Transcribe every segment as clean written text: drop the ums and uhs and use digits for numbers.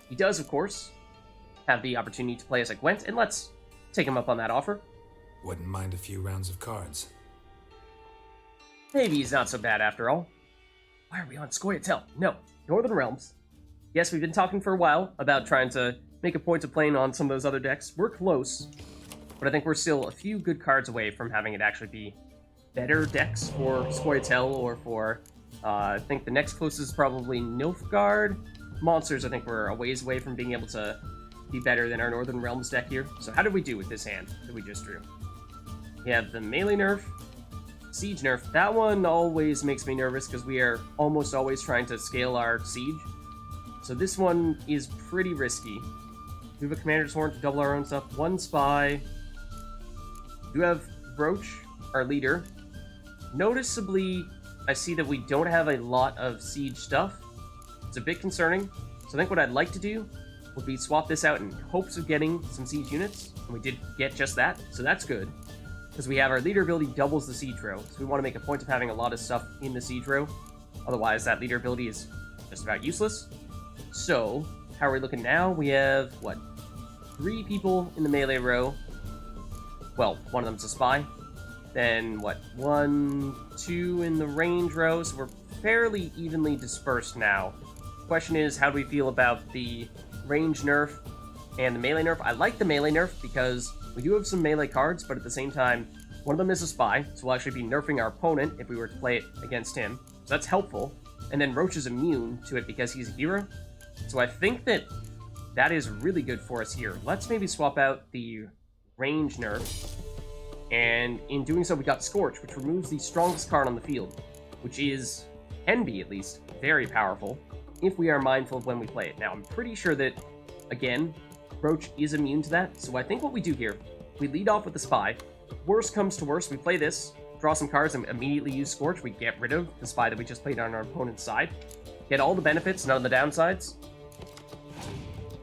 He does, of course, have the opportunity to play as a Gwent, and let's take him up on that offer. Wouldn't mind a few rounds of cards. Maybe he's not so bad after all. Why are we on Scoia'tael? No, Northern Realms. Yes, we've been talking for a while about trying to make a point of playing on some of those other decks. We're close, but I think we're still a few good cards away from having it actually be better decks for Scoia'tael or for, I think the next closest is probably Nilfgaard. Monsters, I think we're a ways away from being able to be better than our Northern Realms deck here. So how did we do with this hand that we just drew? We have the melee nerf, siege nerf. That one always makes me nervous because we are almost always trying to scale our siege. So this one is pretty risky. We have a Commander's Horn to double our own stuff. One spy. We do have Roach, our leader. Noticeably, I see that we don't have a lot of siege stuff. It's a bit concerning. So I think what I'd like to do would be swap this out in hopes of getting some siege units. And we did get just that, so that's good. Because we have our leader ability doubles the siege row. So we want to make a point of having a lot of stuff in the siege row. Otherwise, that leader ability is just about useless. So, how are we looking now? We have, what, 3 people in the melee row. Well, one of them's a spy. Then, what, 1, 2 in the range row. So we're fairly evenly dispersed now. Question is, how do we feel about the range nerf and the melee nerf? I like the melee nerf because we do have some melee cards, but at the same time, one of them is a spy, so we'll actually be nerfing our opponent if we were to play it against him. So that's helpful. And then Roach is immune to it because he's a hero. So I think that that is really good for us here. Let's maybe swap out the range nerf. And in doing so, we got Scorch, which removes the strongest card on the field, which can be at least, very powerful if we are mindful of when we play it. Now, I'm pretty sure that, again, Roach is immune to that. So I think what we do here, we lead off with the Spy. Worst comes to worst, we play this, draw some cards, and immediately use Scorch. We get rid of the Spy that we just played on our opponent's side. Get all the benefits, none of the downsides.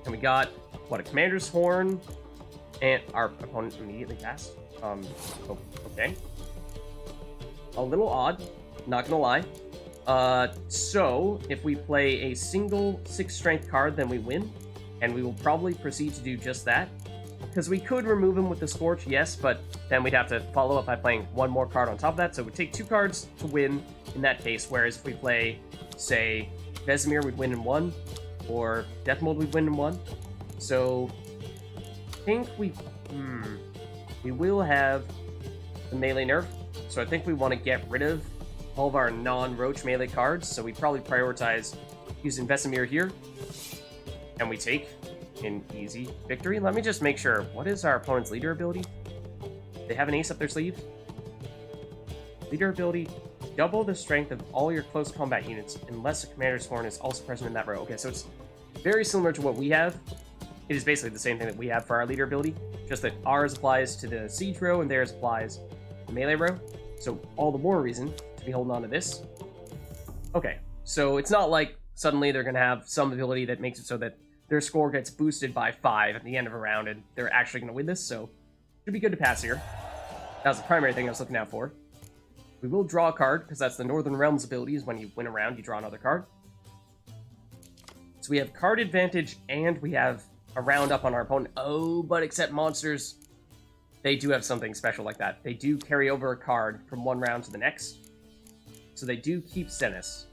And we got, what, a Commander's Horn, and our opponent immediately passed. Okay. A little odd, not gonna lie. So, if we play a single 6 strength card, then we win. And we will probably proceed to do just that. Because we could remove him with the Scorch, yes, but then we'd have to follow up by playing one more card on top of that. So it would take 2 cards to win in that case, whereas if we play, say, Vesemir, we'd win in 1, or Death Mold, we'd win in 1. So, I think we will have the melee nerf. So I think we want to get rid of all of our non-Roach melee cards, so we probably prioritize using Vesemir here. And we take an easy victory. Let me just make sure. What is our opponent's leader ability? They have an ace up their sleeve. Leader ability, double the strength of all your close combat units, unless a Commander's Horn is also present in that row. Okay, so it's very similar to what we have. It is basically the same thing that we have for our leader ability, just that ours applies to the siege row and theirs applies to the melee row. So all the more reason to be holding on to this. Okay, so it's not like suddenly they're going to have some ability that makes it so that their score gets boosted by 5 at the end of a round and they're actually going to win this, so should be good to pass here. That was the primary thing I was looking out for. We will draw a card, because that's the Northern Realms ability, is when you win a round, you draw another card. So we have card advantage, and we have a round up on our opponent. Oh, but except monsters, they do have something special like that. They do carry over a card from one round to the next. So they do keep Stennis.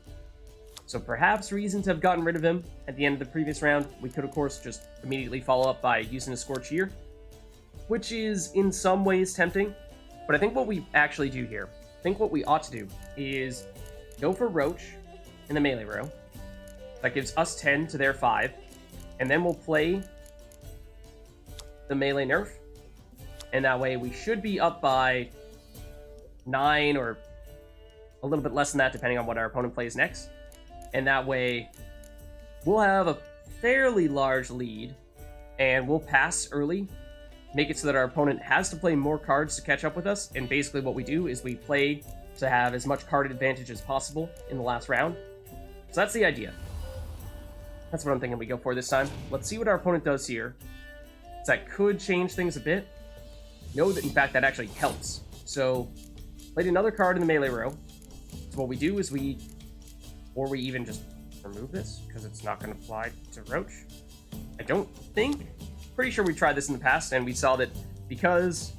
So perhaps reason to have gotten rid of him at the end of the previous round. We could, of course, just immediately follow up by using a Scorch here, which is in some ways tempting. But I think what we actually do here, I think what we ought to do is go for Roach in the melee row. That gives us 10 to their 5. And then we'll play the melee nerf. And that way we should be up by 9 or a little bit less than that, depending on what our opponent plays next. And that way we'll have a fairly large lead, and we'll pass early, make it so that our opponent has to play more cards to catch up with us. And basically what we do is we play to have as much card advantage as possible in the last round. So that's the idea. That's what I'm thinking we go for this time. Let's see what our opponent does here. So that could change things a bit. Know that, in fact, that actually helps. So, played another card in the melee row. So what we do is or we even just remove this, because it's not going to apply to Roach. I don't think. Pretty sure we tried this in the past, and we saw that because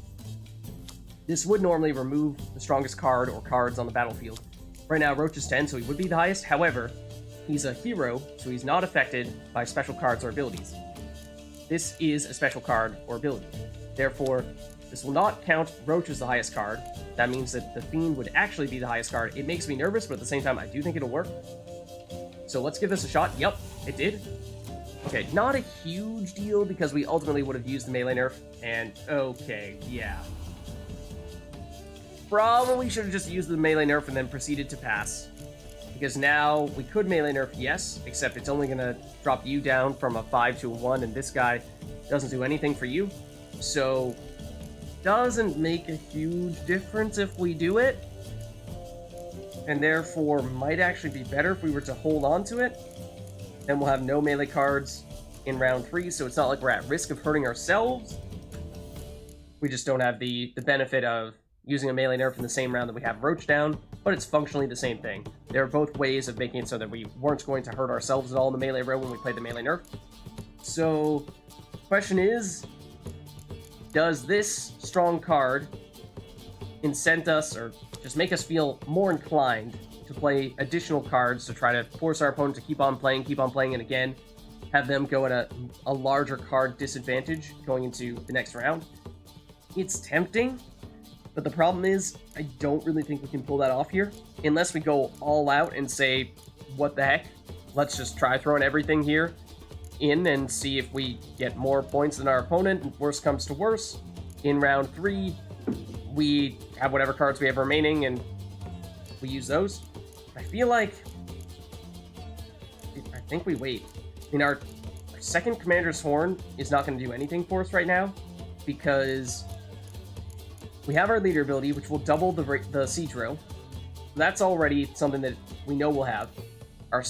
this would normally remove the strongest card or cards on the battlefield. Right now, Roach is 10, so he would be the highest. However, he's a hero, so he's not affected by special cards or abilities. This is a special card or ability. Therefore, this will not count Roach as the highest card. That means that the Fiend would actually be the highest card. It makes me nervous, but at the same time, I do think it'll work. So let's give this a shot. Yep, it did. Okay, not a huge deal because we ultimately would have used the melee nerf. And okay, yeah. Probably should have just used the melee nerf and then proceeded to pass. Because now we could melee nerf, yes, except it's only going to drop you down from a 5 to a 1, and this guy doesn't do anything for you. So, doesn't make a huge difference if we do it. And therefore, might actually be better if we were to hold on to it. Then we'll have no melee cards in round 3, so it's not like we're at risk of hurting ourselves. We just don't have the benefit of using a melee nerf in the same round that we have Roach down, but it's functionally the same thing. There are both ways of making it so that we weren't going to hurt ourselves at all in the melee row when we played the melee nerf. So, question is, does this strong card incent us, or just make us feel more inclined to play additional cards to try to force our opponent to keep on playing, and again, have them go at a larger card disadvantage going into the next round? It's tempting, but the problem is, I don't really think we can pull that off here, unless we go all out and say, what the heck, let's just try throwing everything here in and see if we get more points than our opponent, and worst comes to worst, in round 3, we have whatever cards we have remaining, and we use those. I feel like, I think we wait. I mean, our second Commander's Horn is not going to do anything for us right now, because we have our leader ability, which will double the siege row. That's already something that we know we'll have. Our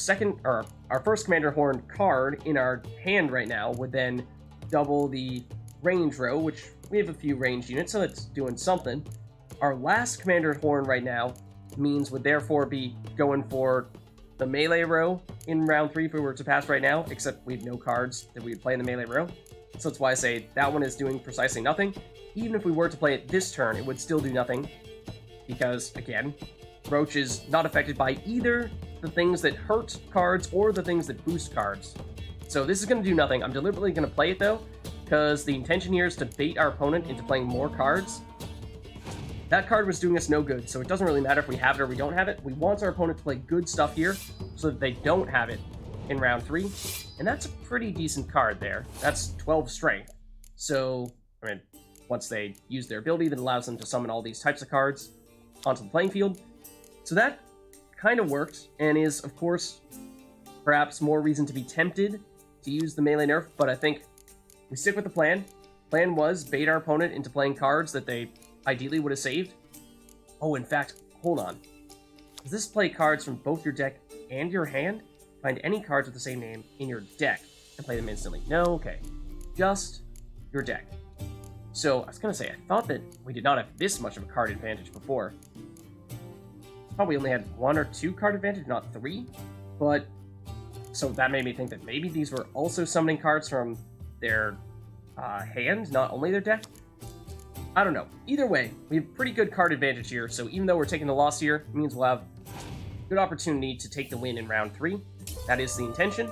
first Commander Horn card in our hand right now would then double the range row, which we have a few ranged units, so it's doing something. Our last Commander Horn right now means would therefore be going for the melee row in round 3 if we were to pass right now, except we have no cards that we would play in the melee row. So that's why I say that one is doing precisely nothing. Even if we were to play it this turn, it would still do nothing, because, again, Roach is not affected by either the things that hurt cards or the things that boost cards. So this is going to do nothing. I'm deliberately going to play it, though, because the intention here is to bait our opponent into playing more cards. That card was doing us no good, so it doesn't really matter if we have it or we don't have it. We want our opponent to play good stuff here, so that they don't have it in round 3. And that's a pretty decent card there. That's 12 strength. So, I mean, once they use their ability, that allows them to summon all these types of cards onto the playing field. So that kind of worked, and is, of course, perhaps more reason to be tempted to use the melee nerf, but I think we stick with the plan. Plan was bait our opponent into playing cards that they ideally would have saved. Oh, in fact, hold on. Does this play cards from both your deck and your hand? Find any cards with the same name in your deck and play them instantly. No, okay. Just your deck. So, I was going to say, I thought that we did not have this much of a card advantage before. I thought we only had 1 or 2 card advantage, not 3. But, so that made me think that maybe these were also summoning cards from their hand, not only their deck. I don't know. Either way, we have pretty good card advantage here, so even though we're taking the loss here, it means we'll have good opportunity to take the win in round 3. That is the intention.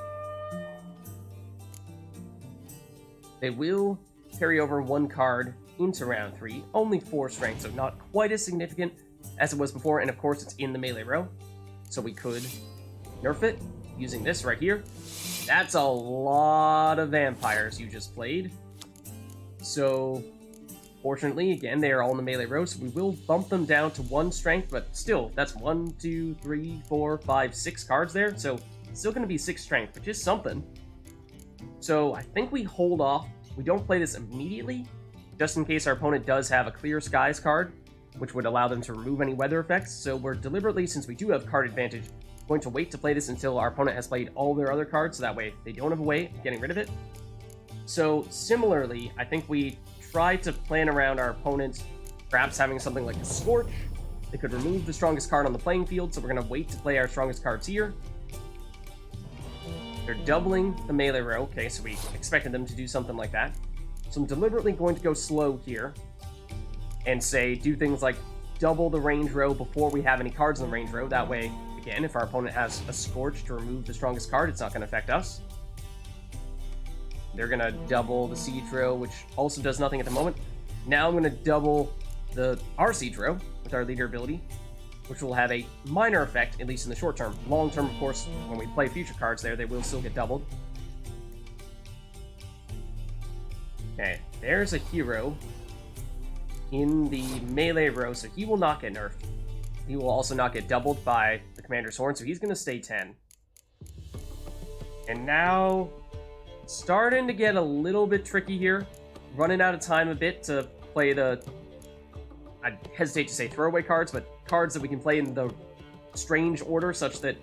They will carry over 1 card into round 3, only 4 strength, so not quite as significant as it was before, and of course it's in the melee row, so we could nerf it using this right here. That's a lot of vampires you just played. So, fortunately, again, they are all in the melee row, so we will bump them down to 1 strength, but still, that's 1, 2, 3, 4, 5, 6 cards there, so it's still going to be 6 strength, which is something. So, I think we hold off. We don't play this immediately, just in case our opponent does have a Clear Skies card, which would allow them to remove any weather effects. So we're deliberately, since we do have card advantage, going to wait to play this until our opponent has played all their other cards, so that way they don't have a way of getting rid of it. So similarly, I think we try to plan around our opponent perhaps having something like a Scorch. They could remove the strongest card on the playing field, so we're going to wait to play our strongest cards here. They're doubling the melee row. Okay, so we expected them to do something like that. So I'm deliberately going to go slow here and say do things like double the range row before we have any cards in the range row. That way, again, if our opponent has a Scorch to remove the strongest card, it's not going to affect us. They're going to double the siege row, which also does nothing at the moment. Now I'm going to double our siege row with our leader ability, which will have a minor effect, at least in the short term. Long term, of course, when we play future cards there, they will still get doubled. Okay, there's a hero in the melee row, so he will not get nerfed. He will also not get doubled by the Commander's Horn, so he's going to stay 10. And now, starting to get a little bit tricky here. Running out of time a bit to play I hesitate to say throwaway cards, but cards that we can play in the strange order such that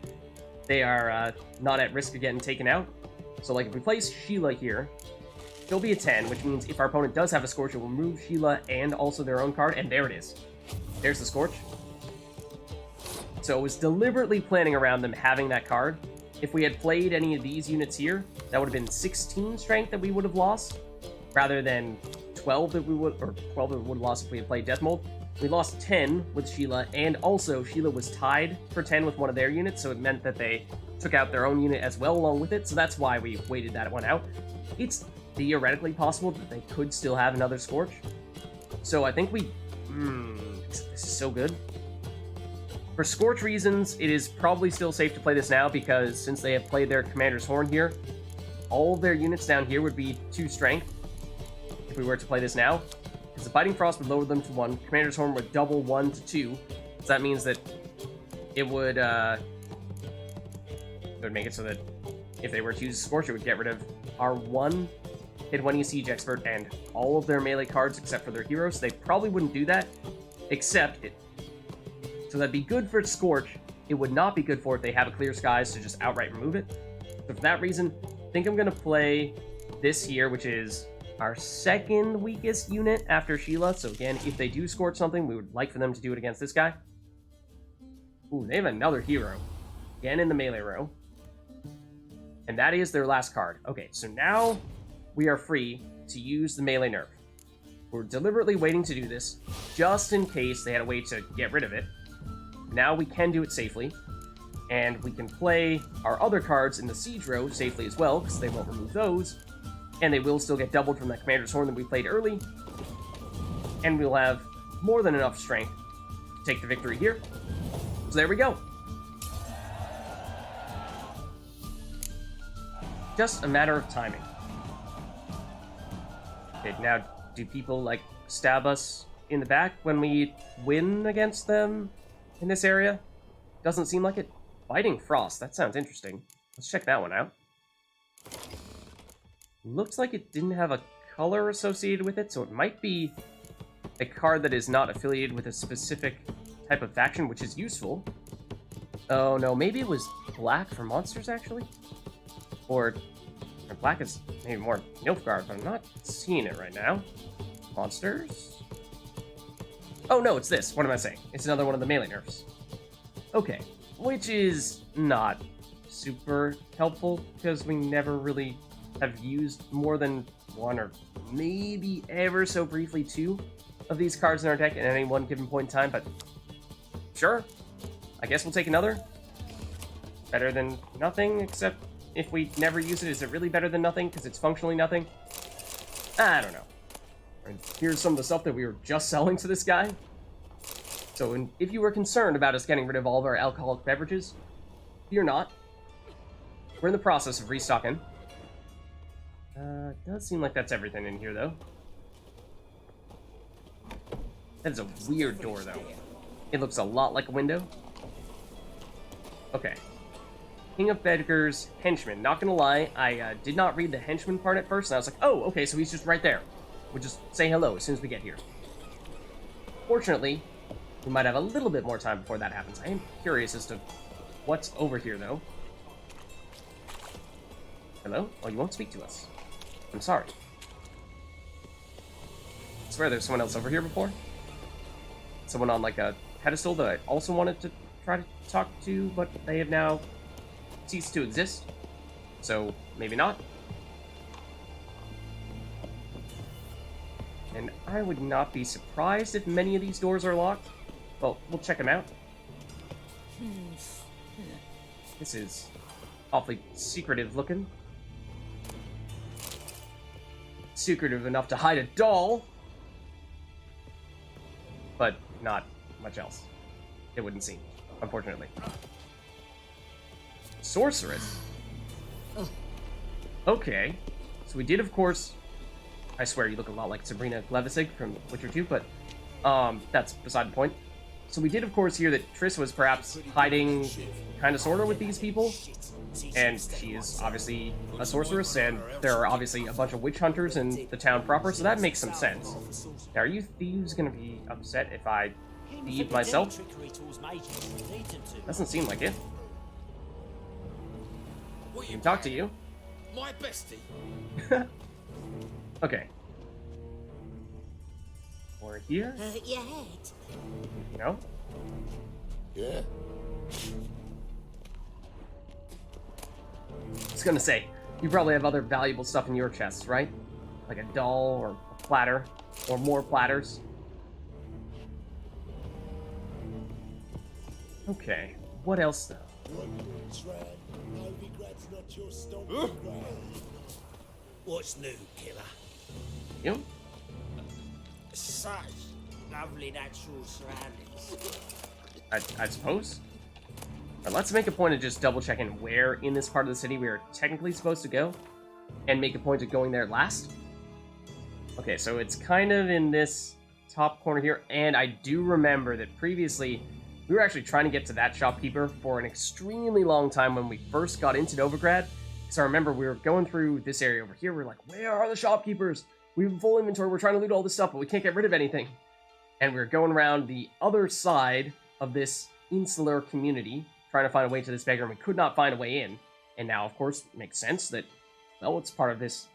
they are not at risk of getting taken out. So like if we place Sheila here, she'll be a 10, which means if our opponent does have a Scorch, it will remove Sheila and also their own card, and there it is. There's the Scorch. So I was deliberately planning around them having that card. If we had played any of these units here, that would have been 16 strength that we would have lost, rather than 12 that we would, or 12 that we would have lost if we had played Death Mold. We lost 10 with Sheila, and also Sheila was tied for 10 with one of their units, so it meant that they took out their own unit as well along with it, so that's why we waited that one out. It's theoretically possible that they could still have another Scorch. So I think this is so good. For Scorch reasons, it is probably still safe to play this now, because since they have played their Commander's Horn here, all of their units down here would be 2 strength if we were to play this now. Because the Biting Frost would lower them to 1, Commander's Horn would double 1 to 2, so that means that it would make it so that if they were to use Scorch, it would get rid of our 1 Hit 1 Siege Expert and all of their melee cards except for their heroes. They probably wouldn't do that, except it. So that'd be good for Scorch. It would not be good for if they have a Clear Skies to just outright remove it. So for that reason, I think I'm going to play this here, which is our second weakest unit after Sheila. So again, if they do Scorch something, we would like for them to do it against this guy. Ooh, they have another hero. Again in the melee row. And that is their last card. Okay, so now we are free to use the melee nerf. We're deliberately waiting to do this, just in case they had a way to get rid of it. Now we can do it safely, and we can play our other cards in the siege row safely as well, because they won't remove those, and they will still get doubled from that Commander's Horn that we played early, and we'll have more than enough strength to take the victory here. So there we go. Just a matter of timing. Okay, now, do people, like, stab us in the back when we win against them in this area? Doesn't seem like it. Biting Frost, that sounds interesting. Let's check that one out. Looks like it didn't have a color associated with it, so it might be a card that is not affiliated with a specific type of faction, which is useful. Oh no, maybe it was black for monsters, actually? Or black is maybe more Nilfgaard, but I'm not seeing it right now. Monsters? Oh no, it's this. What am I saying? It's another one of the melee nerfs. Okay, which is not super helpful, because we never really have used more than 1 or maybe ever so briefly 2 of these cards in our deck at any one given point in time, but sure. I guess we'll take another. Better than nothing, except if we never use it, is it really better than nothing because it's functionally nothing? I don't know. And here's some of the stuff that we were just selling to this guy. So if you were concerned about us getting rid of all of our alcoholic beverages, fear not. We're in the process of restocking. Does seem like that's everything in here, though. That is a weird door, though. It looks a lot like a window. Okay. King of Beggars, Henchman. Not gonna lie, I did not read the Henchman part at first, and I was like, oh, okay, so he's just right there. We'll just say hello as soon as we get here. Fortunately, we might have a little bit more time before that happens. I am curious as to what's over here, though. Hello? Oh, you won't speak to us. I'm sorry. I swear there's someone else over here before. Someone on, like, a pedestal that I also wanted to try to talk to, but they have now ceased to exist. So, maybe not. And I would not be surprised if many of these doors are locked. Well, we'll check them out. This is awfully secretive looking. Secretive enough to hide a doll. But not much else. It wouldn't seem, unfortunately. Sorceress? Okay. So we did, of course... I swear you look a lot like Sabrina Glevisig from Witcher 2, but that's beside the point. So we did, of course, hear that Triss was perhaps hiding kind of sort of with these people. And she is obviously a sorceress, and there are obviously a bunch of witch hunters in the town proper, so that makes some sense. Now, are you thieves going to be upset if I thieve myself? Doesn't seem like it. I can talk to you. My bestie. Okay. Or here? Your head. No? Yeah. I was gonna say, you probably have other valuable stuff in your chests, right? Like a doll, or a platter, or more platters. Okay, what else though? What's new, killer? You? Such lovely natural surroundings. I suppose. But let's make a point of just double checking where in this part of the city we are technically supposed to go, and make a point of going there last. Okay, so it's kind of in this top corner here, and I do remember that previously we were actually trying to get to that shopkeeper for an extremely long time when we first got into Novigrad. So I remember we were going through this area over here, we're like, where are the shopkeepers? We have full inventory, we're trying to loot all this stuff, but we can't get rid of anything. And we were going around the other side of this insular community, trying to find a way to this beggar, and we could not find a way in. And now, of course, it makes sense that, well, it's part of this,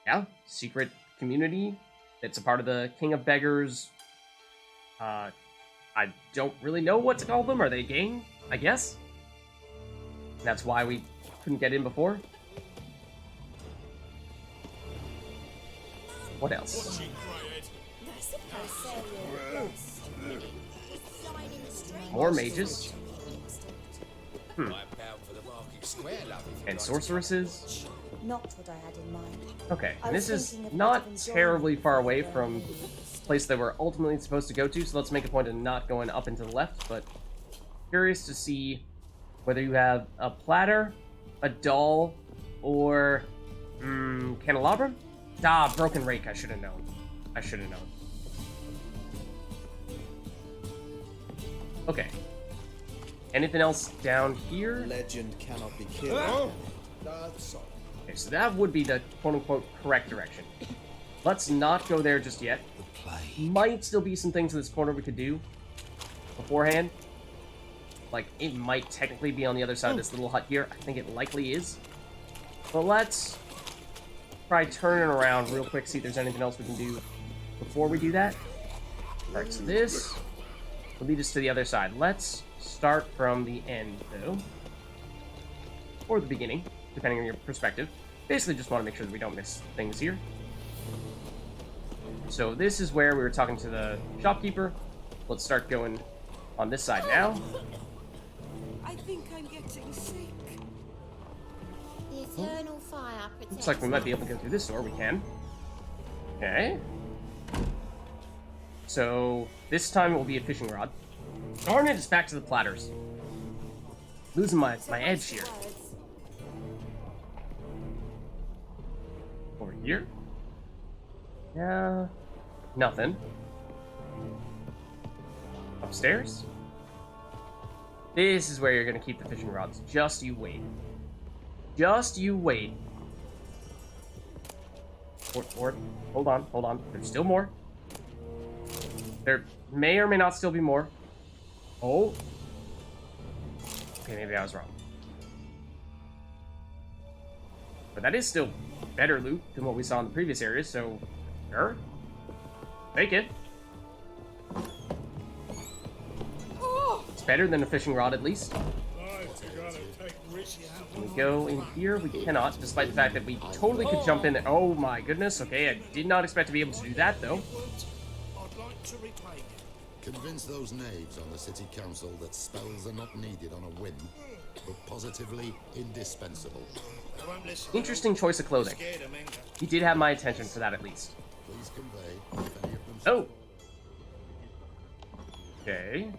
yeah, secret community. It's a part of the King of Beggars. I don't really know what to call them. Are they a gang? I guess. That's why we couldn't get in before. What else? More mages. And sorceresses. Not what I had in mind. Okay, I and was this is thinking of not kind of enjoying terribly the far away weather. from the place that we're ultimately supposed to go to, so let's make a point of not going up and to the left, but curious to see whether you have a platter, a doll, or candelabrum? Ah, broken rake, I should have known. I should have known. Okay. Anything else down here? Legend cannot be killed. Okay, so that would be the quote-unquote correct direction. Let's not go there just yet. Might still be some things in this corner we could do beforehand. Like, it might technically be on the other side of this little hut here. I think it likely is. But let's try turning around real quick, see if there's anything else we can do before we do that. Alright, so this will lead us to the other side. Let's start from the end, though. Or the beginning, depending on your perspective. Basically, just want to make sure that we don't miss things here. So this is where we were talking to the shopkeeper. Let's start going on this side now. I think I'm getting sick. The eternal fire protects. Looks like we might be able to go through this door. We can. Okay. So this time it will be a fishing rod. Darn it, it's back to the platters. Losing my edge here. Over here? Yeah. Nothing. Upstairs? This is where you're gonna keep the fishing rods. Just you wait. Just you wait. Or, hold on. There's still more. There may or may not still be more. Oh. Okay, maybe I was wrong. But that is still better loot than what we saw in the previous areas, so sure. Take it. It's better than a fishing rod, at least. Can we go in here? We cannot, despite the fact that we totally could jump in there. Oh my goodness. Okay, I did not expect to be able to do that, though. I'd like to repay you. Convince those knaves on the city council that spells are not needed on a whim, but positively indispensable. They won't listen. Interesting choice of clothing. Scared of Menga. He did have my attention for that, at least. Please convey if any of them. Oh! Okay.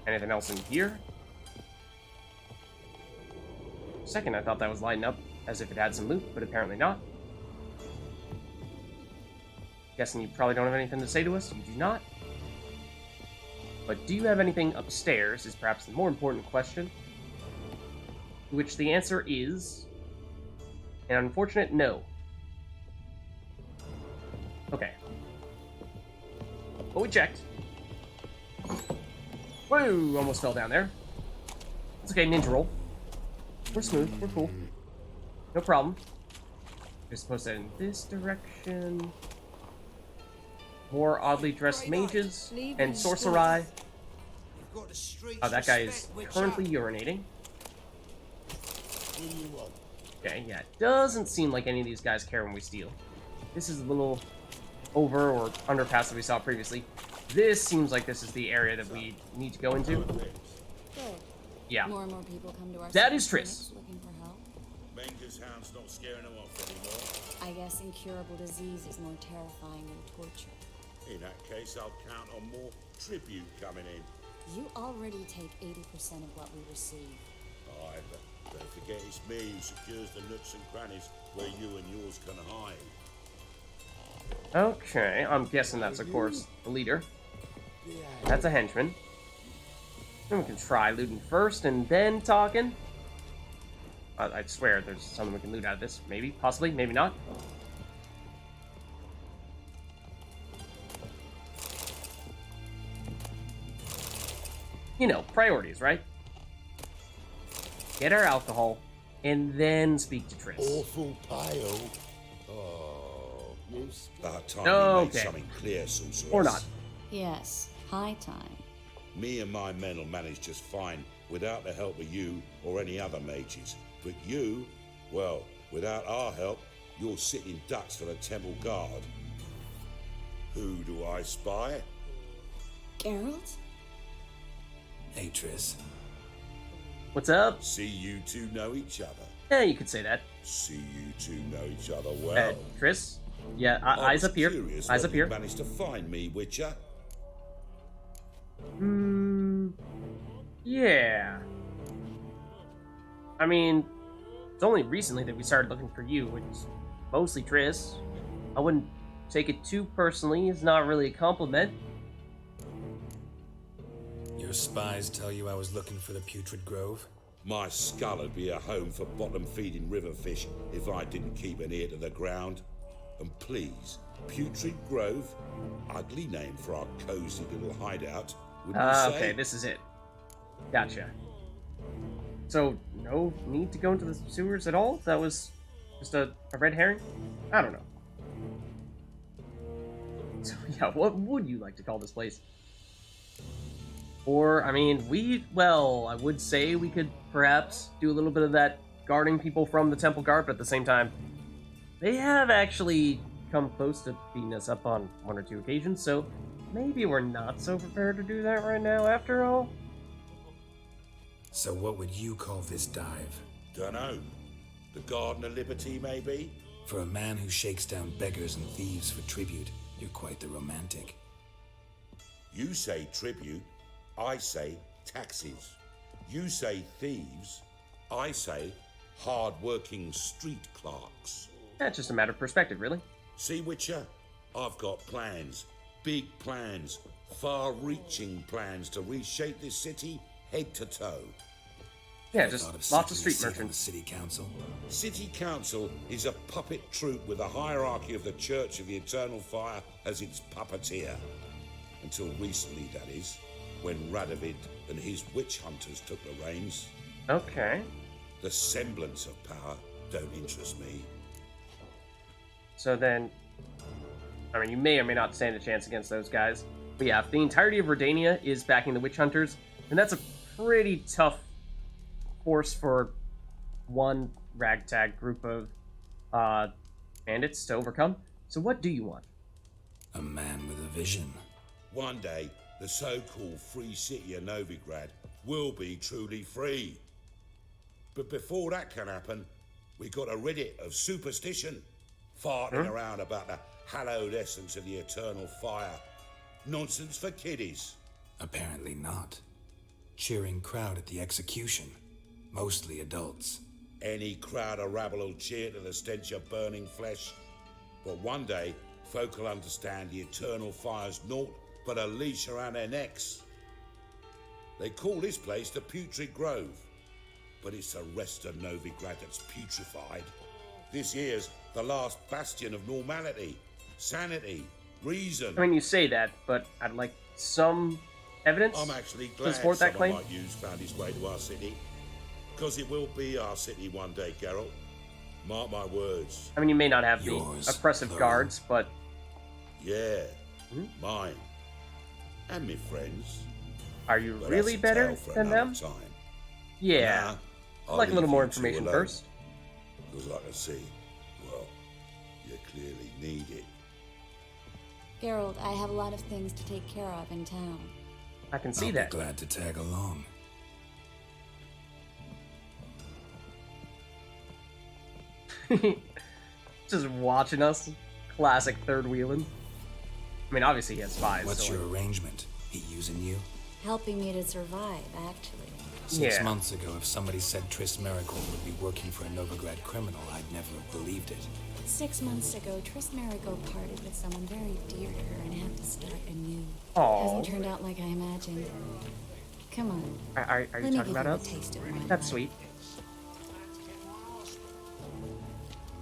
Anything else in here? Second, I thought that was lighting up as if it had some loot, but apparently not. Guessing you probably don't have anything to say to us. You do not. But do you have anything upstairs is perhaps the more important question. To which the answer is an unfortunate no. Okay. But we checked. Whoa! Almost fell down there. It's okay, ninja roll. We're smooth. We're cool. No problem. We're supposed to head in this direction. More oddly dressed mages and sorcerai. You've got the streets Oh, that guy is respect, currently urinating. What do you want? Okay, yeah. Doesn't seem like any of these guys care when we steal. This is a little over or underpass that we saw previously. This seems like this is the area that we need to go into. Good. Yeah. More and more people come to our That city is Triss. clinics looking for help. Menga's hound's not scaring them off anymore. I guess incurable disease is more terrifying than torture. In that case, I'll count on more tribute coming in. You already take 80% of what we receive. Aye, but don't forget it's me who secures the nooks and crannies where you and yours can hide. Okay, I'm guessing that's, of course, the leader. That's a henchman. Then we can try looting first and then talking. I swear there's something we can loot out of this. Maybe, possibly, maybe not. You know, priorities, right? Get our alcohol, and then speak to Triss. Awful pile. Oh, you About time Okay. we made something clear, sorceress. Or not. Yes, high time. Me and my men will manage just fine without the help of you or any other mages. But you, well, without our help, you're sitting ducks for the temple guard. Who do I spy? Geralt? Hey, Triss. What's up? See you two know each other. Yeah, you could say that. See you two know each other well. Triss? Yeah, I eyes was up here. curious Eyes whether up here. you managed to find me, Witcher. Yeah. I mean, it's only recently that we started looking for you, which is mostly Triss. I wouldn't take it too personally. It's not really a compliment. Your spies tell you I was looking for the Putrid Grove? My skull would be a home for bottom-feeding river fish if I didn't keep an ear to the ground. And please, Putrid Grove, ugly name for our cozy little hideout, wouldn't you say? Okay, this is it. Gotcha. So, no need to go into the sewers at all? That was just a red herring? I don't know. So, yeah, what would you like to call this place? Or, I mean, I would say we could perhaps do a little bit of that guarding people from the temple guard, but at the same time, they have actually come close to beating us up on one or two occasions, so maybe we're not so prepared to do that right now after all. So what would you call this dive? Dunno. The Garden of Liberty, maybe? For a man who shakes down beggars and thieves for tribute, you're quite the romantic. You say tribute, I say taxes. You say thieves, I say hard-working street clerks. That's just a matter of perspective, really. See, Witcher? I've got plans. Big plans. Far-reaching plans to reshape this city head to toe. Yeah, I thought just lots of seeking a street seat on the merchants. city council. City Council is a puppet troupe with a hierarchy of the Church of the Eternal Fire as its puppeteer. Until recently, that is, when Radovid and his witch hunters took the reins. Okay. The semblance of power don't interest me. So then, I mean, you may or may not stand a chance against those guys. But yeah, if the entirety of Redania is backing the witch hunters, then that's a pretty tough course for one ragtag group of bandits to overcome. So what do you want? A man with a vision. One day, the so-called free city of Novigrad will be truly free. But before that can happen, we got to rid it of superstition, farting around about the hallowed essence of the eternal fire. Nonsense for kiddies. Apparently not. Cheering crowd at the execution. Mostly adults. Any crowd of rabble will cheer to the stench of burning flesh. But one day, folk will understand the eternal fire's naught but a leash around their necks. They call this place the Putrid Grove, but it's the rest of Novigrad that's putrefied. This here's the last bastion of normality, sanity, reason. I mean, you say that, but I'd like some evidence I'm actually to glad support that someone claim. like you's found his way to our city, because it will be our city one day, Geralt. Mark my words. I mean, you may not have Yours, the oppressive though. guards, but Yeah, mine. And me friends. are you But really that's a better tale for than another them? Time. Yeah. Nah, I'd I'll like a little leave more you two information alone, first. Because I can see, well, you clearly need it. Geralt, I have a lot of things to take care of in town. I can see I'll that. be glad to tag along. Just watching us. Classic third wheeling. I mean, obviously he has spies. What's so your arrangement? He using you? Helping me to survive, actually. 6 Yeah. months ago, if somebody said Triss Merigold would be working for a Novigrad criminal, I'd never have believed it. 6 months ago, Triss Merigold parted with someone very dear to her and had to start anew. Aw. Hasn't turned out like I imagined. Come on. Are you Let me talking give about you a us? taste of mine. That's sweet.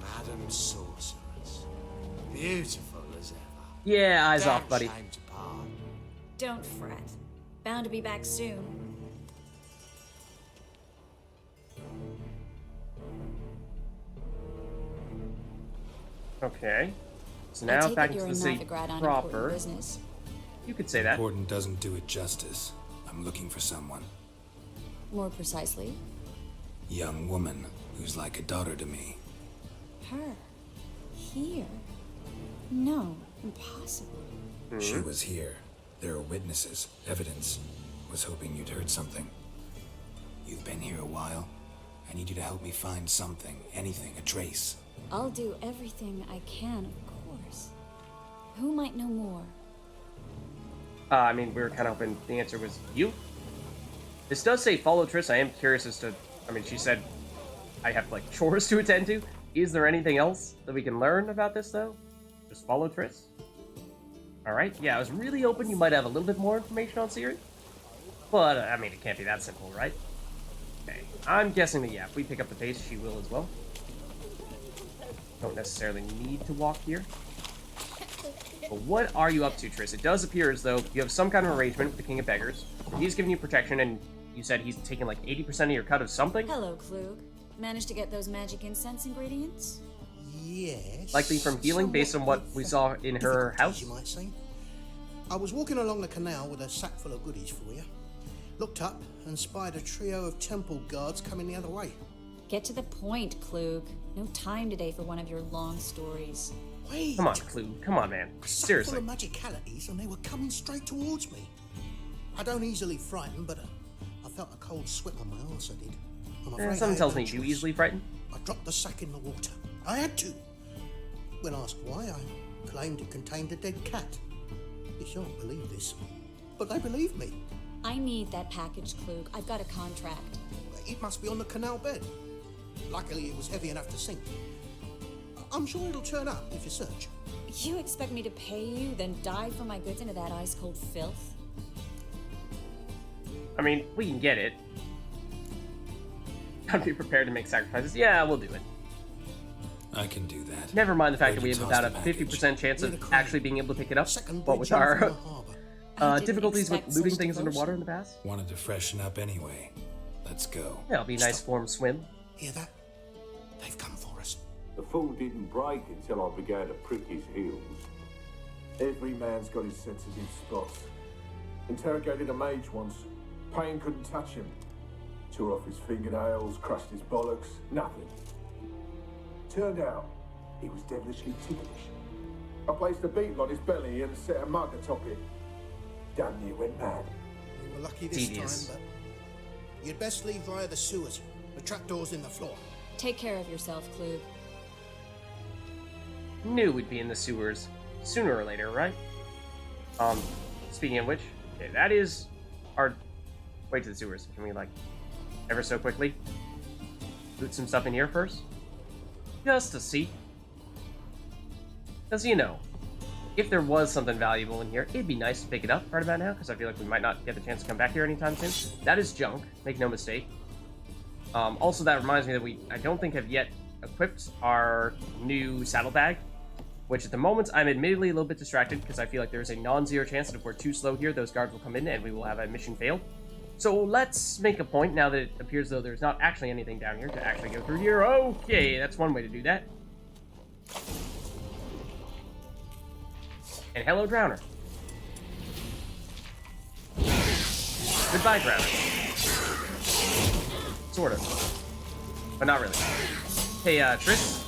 Madam Sorceress. Beautiful as ever. Yeah, eyes Damn off, buddy. shame to part. Don't fret. Bound to be back soon. Okay. So I now take back it into you're the a city Novigrad on proper. important business. You could say that. Important doesn't do it justice. I'm looking for someone. More precisely, Young woman who's like a daughter to me. her. Here? No, impossible. She was here. There are witnesses, evidence. Was hoping you'd heard something. You've been here a while. I need you to help me find something, anything, a trace. I'll do everything I can, of course. Who might know more? I mean, we were kind of hoping the answer was you. This does say follow Triss. I am curious as to... I mean, she said I have, like, chores to attend to. Is there anything else that we can learn about this, though? Just follow Triss? Alright, yeah, I was really hoping you might have a little bit more information on Ciri. But, I mean, it can't be that simple, right? Okay, I'm guessing that, yeah, if we pick up the pace, she will as well. Don't necessarily need to walk here. But what are you up to, Triss? It does appear as though you have some kind of arrangement with the King of Beggars. He's giving you protection, and you said he's taking like 80% of your cut of something? Hello, Klug. Managed to get those magic incense ingredients? Yes. Likely from healing, based on what we saw in her Difficulties, house? you might say. I was walking along the canal with a sack full of goodies for you. Looked up and spied a trio of temple guards coming the other way. Get to the point, Klug. No time today for one of your long stories. Wait. Come on, Clue. Come on, man. A sack Seriously. full of magicalities, and they were coming straight towards me. I don't easily frighten, but I felt a cold sweat on my arse. I did. I'm afraid I Something had tells no me you choice. easily frightened. I dropped the sack in the water. I had to. When asked why, I claimed it contained a dead cat. You shan't believe this, but they believed me. I need that package, Klug. I've got a contract. It must be on the canal bed. Luckily, it was heavy enough to sink. I'm sure it'll turn up if you search. You expect me to pay you, then dive for my goods into that ice-cold filth? I mean, we can get it. Gotta be prepared to make sacrifices. Yeah, we'll do it. I can do that. Never mind the fact Where'd that we you have toss about a the 50% chance Near the of crane. actually being able to pick it up. Second What bridge with in from our the harbour. I didn't difficulties with expect looting such things devotion. underwater in the past? Wanted to freshen up anyway. Let's go. Yeah, it'll be a nice warm swim. Hear that? They've come for us. The fall didn't break until I began to prick his heels. Every man's got his sensitive spots. Interrogated a mage once. Pain couldn't touch him. Tore off his fingernails, crushed his bollocks, nothing. Turned out, he was devilishly ticklish. I placed a beetle on his belly and set a mug atop it. Damn near went mad. We were lucky this Tedious. time, but you'd best leave via the sewers. The trapdoor's in the floor. Take care of yourself, Klug. Knew we'd be in the sewers sooner or later, right? Speaking of which, okay, that is our way to the sewers. Can we, like, ever so quickly loot some stuff in here first? Just to see. Because, you know, if there was something valuable in here, it'd be nice to pick it up right about now, because I feel like we might not get the chance to come back here anytime soon. That is junk, make no mistake. Also, that reminds me that I don't think have yet equipped our new saddlebag, which at the moment I'm admittedly a little bit distracted because I feel like there's a non-zero chance that if we're too slow here, those guards will come in and we will have a mission failed. So let's make a point, now that it appears though there's not actually anything down here, to actually go through here. Okay, that's one way to do that. And hello, Drowner. Goodbye, Drowner. Sort of. But not really. Hey, Triss,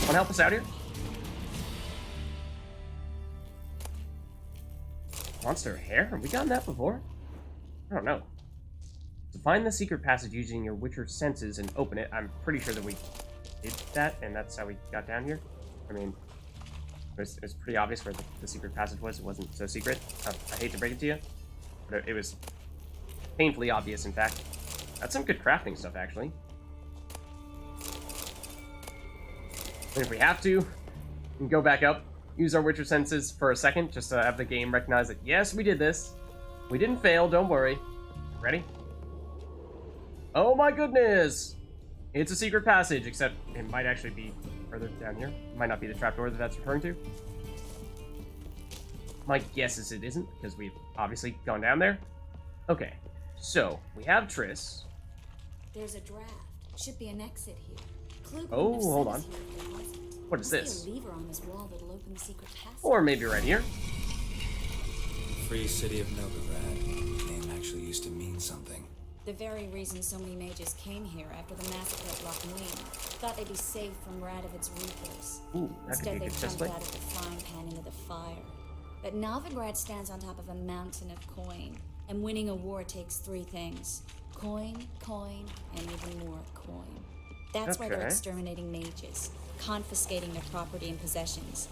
wanna help us out here? Monster hair? Have we gotten that before? I don't know. To find the secret passage using your Witcher senses and open it, I'm pretty sure that we did that, and that's how we got down here. I mean, it was pretty obvious where the secret passage was. It wasn't so secret. I hate to break it to you, but it was painfully obvious, in fact. That's some good crafting stuff, actually. And if we have to, we can go back up, use our Witcher senses for a second, just to have the game recognize that, yes, we did this. We didn't fail, don't worry. Ready? Oh my goodness! It's a secret passage, except it might actually be further down here. It might not be the trapdoor that that's referring to. My guess is it isn't, because we've obviously gone down there. Okay, so we have Triss. There's a draft. Should be an exit here. Klug Oh, would have hold sent on. us here if there wasn't. What is Must this? be a lever on this wall that'll open the secret passage. Or maybe right here. Free city of Novigrad. Name actually used to mean something. The very reason so many mages came here after the massacre at Lochmuir. Thought they'd be safe from Radovid's reapers. Ooh, that could Instead, be a they good jumped display. out of the frying pan into the fire. But Novigrad stands on top of a mountain of coin. And winning a war takes three things. Coin, coin, and even more coin. That's why they're Okay. exterminating mages, confiscating their property and possessions.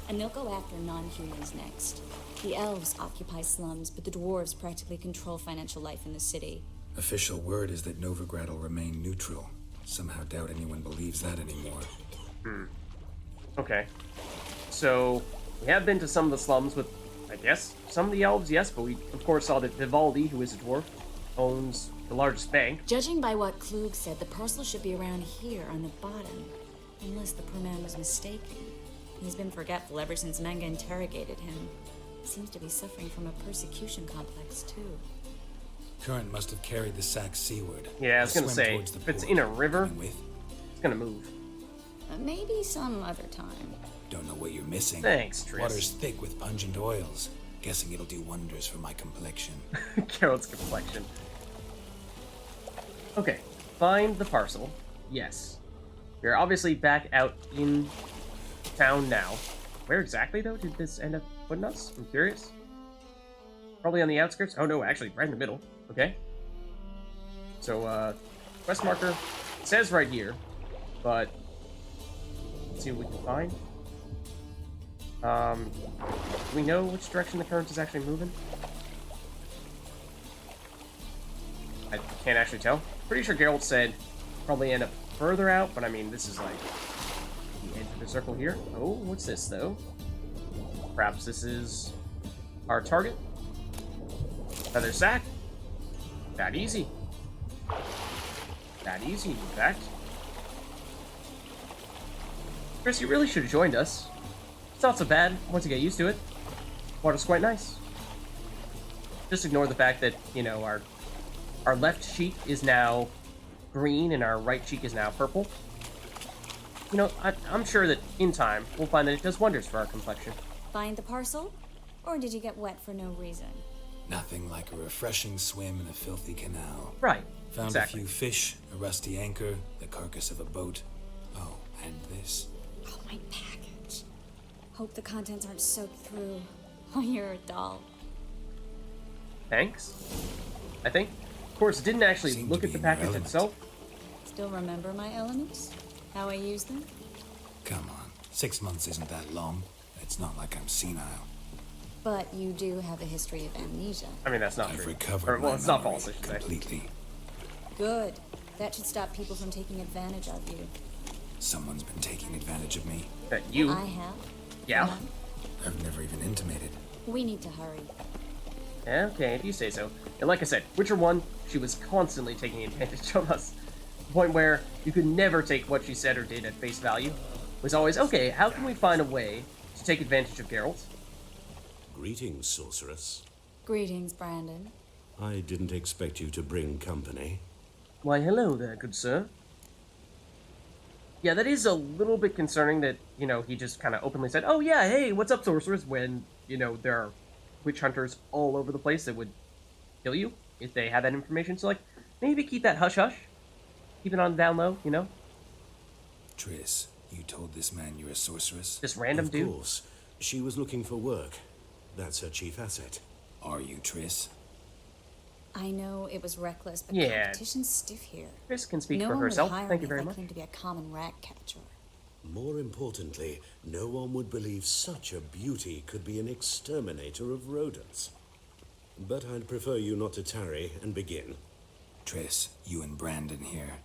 And they'll go after non-humans next. The elves occupy slums, but the dwarves practically control financial life in the city. Official word is that Novigrad will remain neutral. Somehow doubt anyone believes that anymore. Okay. So, we have been to some of the slums with, I guess, some of the elves, yes, but we, of course, saw that Vivaldi, who is a dwarf, owns the largest bank. Judging by what Klug said, the parcel should be around here on the bottom. Unless the poor man was mistaken. He's been forgetful ever since Manga interrogated him. Seems to be suffering from a persecution complex, too. Current must have carried the sack seaward. Yeah, I was gonna Swim say, towards the if it's port. in a river, And with, it's gonna move. Maybe some other time. don't know what you're missing. Thanks, Triss. Water's thick with pungent oils. Guessing it'll do wonders for my complexion. Carol's complexion. Okay, find the parcel. Yes. We're obviously back out in town now. Where exactly, though, did this end up putting us? I'm curious. Probably on the outskirts? Oh, no, actually, right in the middle. Okay. So, quest marker says right here, but let's see what we can find. Do we know which direction the current is actually moving? I can't actually tell. Pretty sure Geralt said probably end up further out, but I mean, this is like the edge of the circle here. Oh, what's this, though? Perhaps this is our target? Feather sack? That easy. That easy, in fact. Chris, you really should have joined us. It's not so bad once you get used to it. Water's quite nice. Just ignore the fact that, you know, our left cheek is now green and our right cheek is now purple. You know, I'm sure that in time we'll find that it does wonders for our complexion. Find the parcel? Or did you get wet for no reason? Nothing like a refreshing swim in a filthy canal. Right. Found Exactly. a few fish, a rusty anchor, the carcass of a boat. Oh, and this. Oh, my package. Hope the contents aren't soaked through. Oh, you're a doll. Thanks. I think. Of course, didn't actually Seem look to at the be in your package element. itself. Still remember my elements? How I use them? Come on, 6 months isn't that long. It's not like I'm senile. But you do have a history of amnesia. I mean, that's not I've true. recovered Or, well, my it's not memory false, I should say. completely. Good. That should stop people from taking advantage of you. Someone's been taking advantage of me. That you. I have. Yeah. I've never even intimated. We need to hurry. Okay, if you say so. And like I said, Witcher 1, she was constantly taking advantage of us. To the point where you could never take what she said or did at face value. It was always, okay, how can we find a way to take advantage of Geralt? Greetings, sorceress. Greetings, Brandon. I didn't expect you to bring company. Why, hello there, good sir. Yeah, that is a little bit concerning that, he just kind of openly said, oh yeah, hey, what's up, sorceress, when, there are witch hunters all over the place that would kill you if they had that information. So, maybe keep that hush-hush. Keep it on down low, Triss, you told this man you're a sorceress? This random Of dude. course. She was looking for work. That's her chief asset. Are you, Triss? I know it was reckless, but Yeah. competition's stiff here. Chris can speak No for one herself. would hire Thank me you very if I much. claimed to be a common rat catcher. More importantly, no one would believe such a beauty could be an exterminator of rodents. But I'd prefer you not to tarry and begin. Triss, you and Brandon here.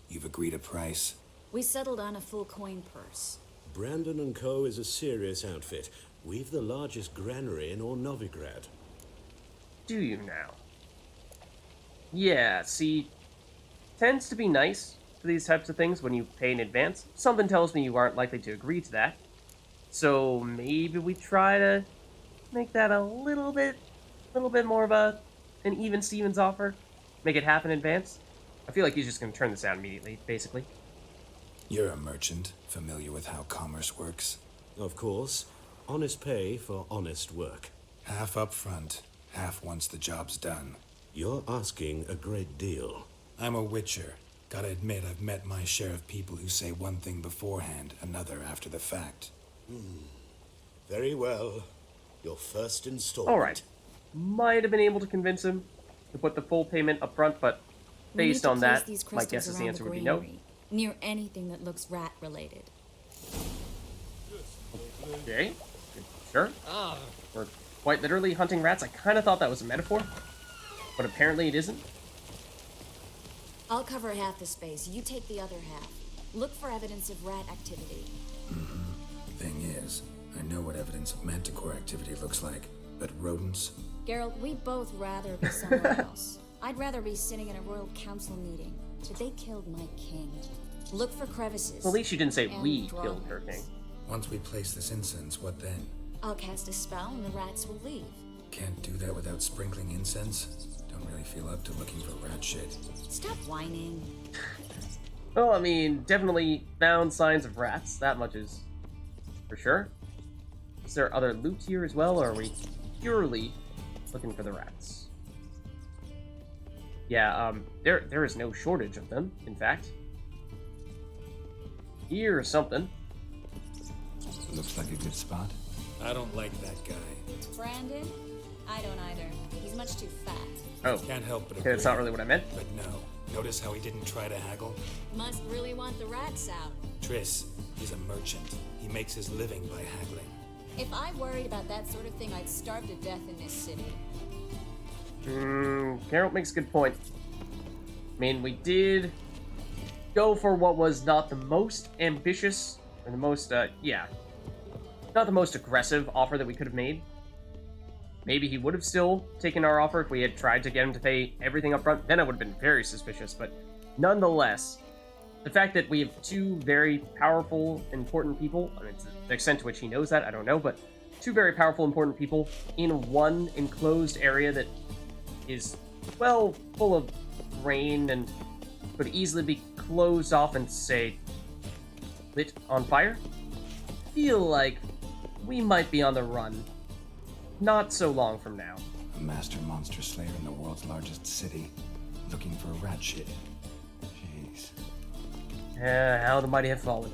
You've agreed a price? We settled on a full coin purse. Brandon & Co. is a serious outfit. We've the largest granary in all Novigrad. Do you now? Yeah, see, tends to be nice for these types of things when you pay in advance. Something tells me you aren't likely to agree to that. So maybe we try to make that a little bit more of an even Stevens offer. Make it half in advance. I feel like he's just going to turn this down immediately, basically. You're a merchant, familiar with how commerce works. Of course, honest pay for honest work. Half up front, half once the job's done. You're asking a great deal. I'm a witcher. Gotta admit, I've met my share of people who say one thing beforehand, another after the fact. Very well. Your first installment. Alright. Might have been able to convince him to put the full payment up front, but We need based to on place that, these my crystals guess is the around answer would be no. granary, near anything that looks rat-related. Okay, sure. We're quite literally hunting rats. I kind of thought that was a metaphor, but apparently it isn't. I'll cover half the space. You take the other half. Look for evidence of rat activity. Thing is, I know what evidence of manticore activity looks like, but rodents? Geralt, we'd both rather be somewhere else. I'd rather be sitting in a royal council meeting. But they killed my king. Look for crevices. Well, at least you didn't say and we killed her king. drawbacks. Once we place this incense, what then? I'll cast a spell and the rats will leave. Can't do that without sprinkling incense? Don't really feel up to looking for rat shit. Stop whining. Well, I mean, definitely found signs of rats. That much is for sure. Is there other loot here as well, or are we purely looking for the rats? Yeah, there is no shortage of them, in fact. Here's something. Looks like a good spot. I don't like that guy. Brandon? I don't either. He's much too fat. Oh, Can't help but okay, that's not really what I meant. But no. Notice how he didn't try to haggle? Must really want the rats out. Triss, he's a merchant. He makes his living by haggling. If I worried about that sort of thing, I'd starve to death in this city. Geralt makes a good point. I mean, we did go for what was not the most ambitious, or the most, not the most aggressive offer that we could have made. Maybe he would have still taken our offer if we had tried to get him to pay everything up front. Then I would have been very suspicious, but nonetheless, the fact that we have two very powerful, important people, I mean, to the extent to which he knows that, I don't know, but two very powerful, important people in one enclosed area that is, well, full of rain and could easily be closed off and, say, lit on fire, feel like we might be on the run not so long from now. A master monster slayer in the world's largest city. looking for rat shit. Jeez. Yeah, how the mighty have fallen.